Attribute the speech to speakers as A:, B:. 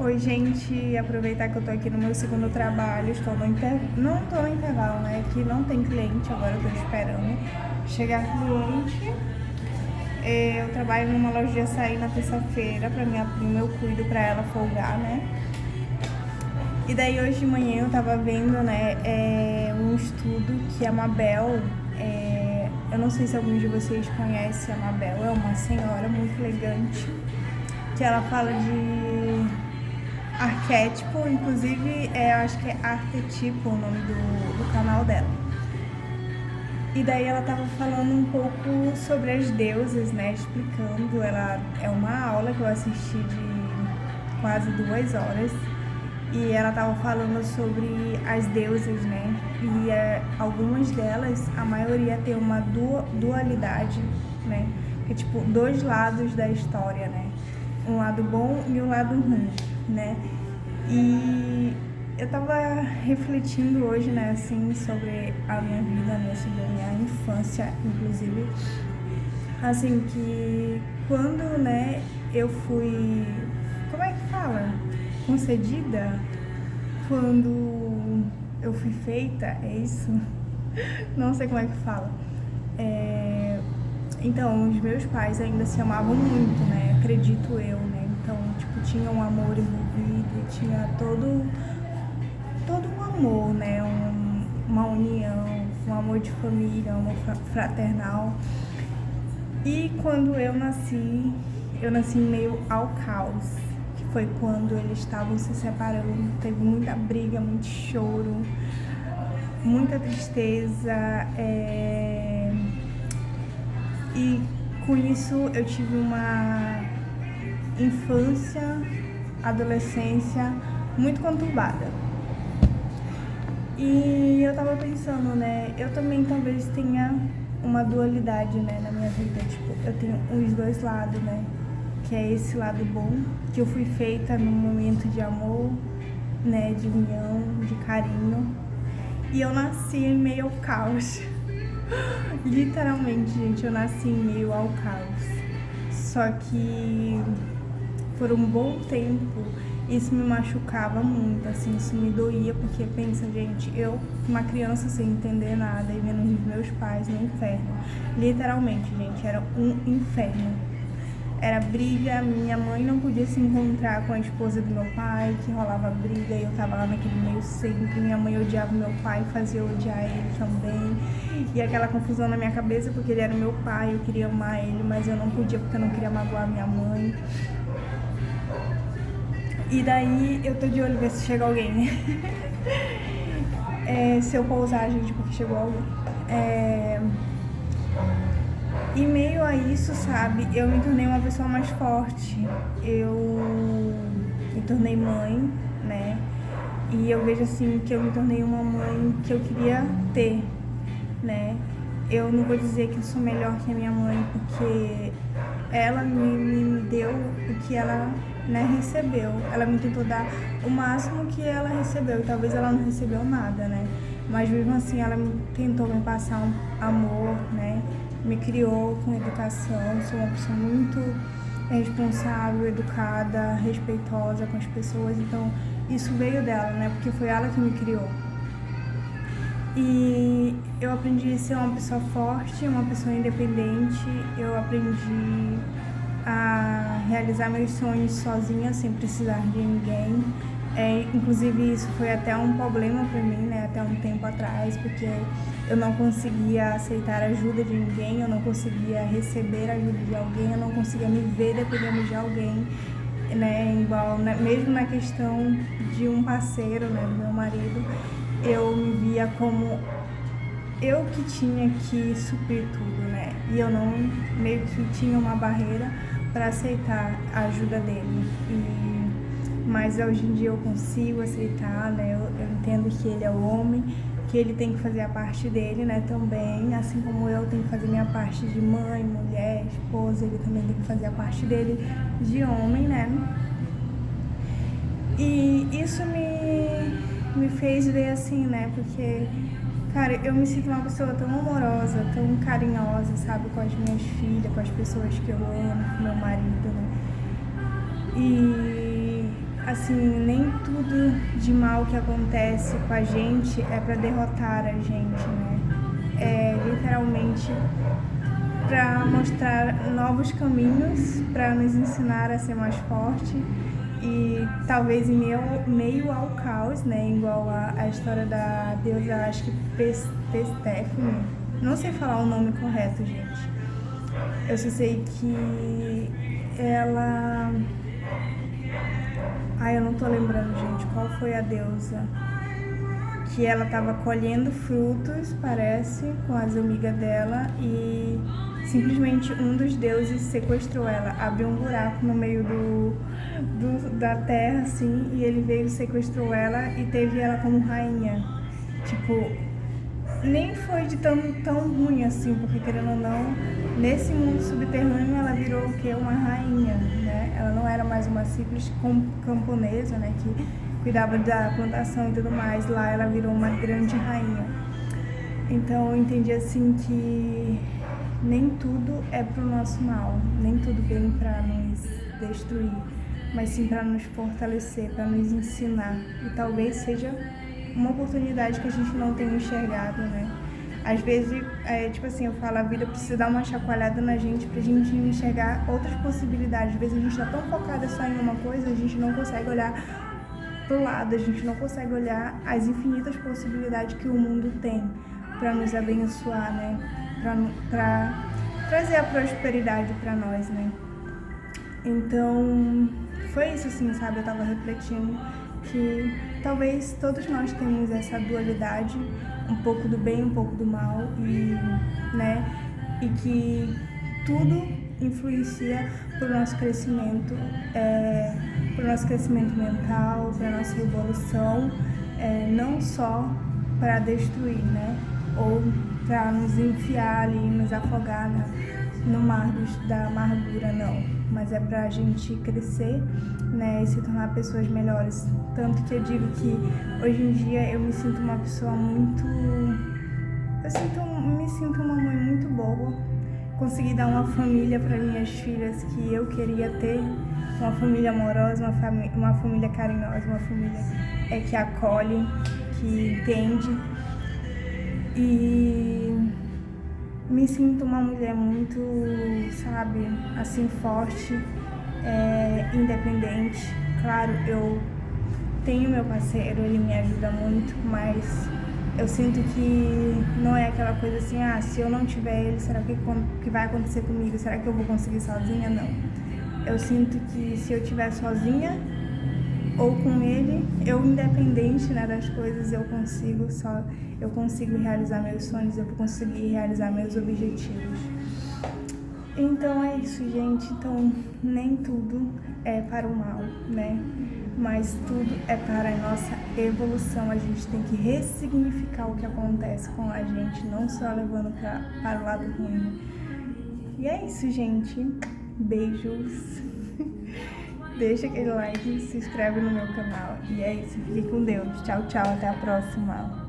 A: Oi, gente, aproveitar que eu tô aqui no meu segundo trabalho, não tô no intervalo, né, que não tem cliente, agora eu tô esperando chegar cliente. Eu trabalho numa loja de açaí na terça-feira pra minha prima, eu cuido pra ela folgar, né. E daí hoje de manhã eu tava vendo, né, um estudo que a Mabel, eu não sei se alguns de vocês conhecem a Mabel, é uma senhora muito elegante, que ela fala de arquétipo, inclusive eu acho que é Arquetipo o nome do canal dela. E daí ela tava falando um pouco sobre as deusas, né, explicando, ela é uma aula que eu assisti de quase 2 horas, e ela tava falando sobre as deusas, né, e algumas delas, a maioria tem uma dualidade, né, que é tipo dois lados da história, né, um lado bom e um lado ruim, né. E eu tava refletindo hoje, né, assim, sobre a minha vida, né, sobre a minha infância, inclusive, assim, que quando, né, eu fui, como é que fala? Concedida? Quando eu fui feita, é isso? Não sei como é que fala. Então, os meus pais ainda se amavam muito, né, acredito eu, né, então, tipo, tinha um amor envolvido, tinha todo um amor, né, uma união, um amor de família, um amor fraternal. E quando eu nasci meio ao caos, que foi quando eles estavam se separando, teve muita briga, muito choro, muita tristeza, e com isso eu tive uma infância, adolescência muito conturbada. E eu tava pensando, né, eu também talvez tenha uma dualidade, né, na minha vida, tipo, eu tenho os dois lados, né, que é esse lado bom, que eu fui feita num momento de amor, né, de união, de carinho, e eu nasci em meio ao caos. Literalmente, gente, eu nasci em meio ao caos. Só que por um bom tempo isso me machucava muito, assim, isso me doía, porque pensa, gente, eu, uma criança sem entender nada e vendo os meus pais no inferno. Literalmente, gente, era um inferno. Era briga, minha mãe não podia se encontrar com a esposa do meu pai, que rolava briga, e eu tava lá naquele meio sempre. Minha mãe odiava meu pai, fazia eu odiar ele também. E aquela confusão na minha cabeça, porque ele era meu pai, eu queria amar ele, mas eu não podia porque eu não queria magoar minha mãe. E daí eu tô de olho ver se chega alguém. Se eu pousar, gente, porque chegou alguém. E meio a isso, sabe, eu me tornei uma pessoa mais forte. Eu me tornei mãe, né? E eu vejo assim que eu me tornei uma mãe que eu queria ter, né? Eu não vou dizer que eu sou melhor que a minha mãe, porque ela me deu o que ela, né, recebeu. Ela me tentou dar o máximo que ela recebeu. E talvez ela não recebeu nada, né? Mas mesmo assim ela tentou me passar um amor, né? Me criou com educação. Sou uma pessoa muito responsável, educada, respeitosa com as pessoas. Então isso veio dela, né? Porque foi ela que me criou. E eu aprendi a ser uma pessoa forte, uma pessoa independente. Eu aprendi a realizar meus sonhos sozinha, sem precisar de ninguém. Inclusive isso foi até um problema para mim, né, até um tempo atrás, porque eu não conseguia aceitar ajuda de ninguém, eu não conseguia receber ajuda de alguém, eu não conseguia me ver dependendo de alguém, né, igual, né, mesmo na questão de um parceiro, né, do meu marido, eu me via como eu que tinha que suprir tudo, né, e eu não, meio que tinha uma barreira para aceitar a ajuda dele. Mas hoje em dia eu consigo aceitar, né? Eu entendo que ele é o homem, que ele tem que fazer a parte dele, né, também, assim como eu tenho que fazer minha parte de mãe, mulher, esposa, ele também tem que fazer a parte dele de homem, né? E isso me fez ver assim, né, porque, cara, eu me sinto uma pessoa tão amorosa, tão carinhosa, sabe, com as minhas filhas, com as pessoas que eu amo, com meu marido, né? E assim, nem tudo de mal que acontece com a gente é para derrotar a gente, né? É literalmente para mostrar novos caminhos, para nos ensinar a ser mais forte e talvez em meio ao caos, né? Igual a história da deusa, acho que Perséfone. Não sei falar o nome correto, gente. Eu só sei que ela... Ai, eu não tô lembrando, gente, qual foi a deusa. Que ela tava colhendo frutos, parece, com as amigas dela e simplesmente um dos deuses sequestrou ela, abriu um buraco no meio da terra, assim, e ele veio, sequestrou ela e teve ela como rainha. Tipo, nem foi de tão ruim assim, porque querendo ou não, nesse mundo subterrâneo ela virou o quê? Uma rainha, né? Ela não era mais uma simples camponesa, né? Que cuidava da plantação e tudo mais. Lá ela virou uma grande rainha. Então eu entendi assim que nem tudo é pro nosso mal, nem tudo vem para nos destruir, mas sim para nos fortalecer, para nos ensinar. E talvez seja uma oportunidade que a gente não tem enxergado, né? Às vezes, tipo assim, eu falo, a vida precisa dar uma chacoalhada na gente pra gente enxergar outras possibilidades. Às vezes a gente tá tão focada só em uma coisa, a gente não consegue olhar pro lado, a gente não consegue olhar as infinitas possibilidades que o mundo tem para nos abençoar, né? Pra trazer a prosperidade para nós, né? Então, foi isso assim, sabe? Eu tava refletindo que talvez todos nós temos essa dualidade, um pouco do bem, um pouco do mal, e, né? E que tudo influencia para o nosso crescimento, para o nosso crescimento mental, para a nossa evolução, não só para destruir, né? Ou para nos enfiar ali, nos afogar no mar da amargura, não. Mas é pra gente crescer, né, e se tornar pessoas melhores. Tanto que eu digo que hoje em dia eu me sinto uma pessoa muito... me sinto uma mãe muito boa. Consegui dar uma família para minhas filhas que eu queria ter. Uma família amorosa, uma família carinhosa, uma família que acolhe, que entende. E me sinto uma mulher muito, sabe, assim, forte, independente. Claro, eu tenho meu parceiro, ele me ajuda muito, mas eu sinto que não é aquela coisa assim, se eu não tiver ele, será que vai acontecer comigo? Será que eu vou conseguir sozinha? Não. Eu sinto que se eu estiver sozinha ou com ele, eu independente, né, das coisas, eu consigo realizar meus sonhos, eu vou conseguir realizar meus objetivos. Então é isso, gente. Então nem tudo é para o mal, né? Mas tudo é para a nossa evolução. A gente tem que ressignificar o que acontece com a gente, não só levando para o lado ruim. E é isso, gente. Beijos. Deixa aquele like, se inscreve no meu canal. E é isso, fique com Deus. Tchau, tchau, até a próxima.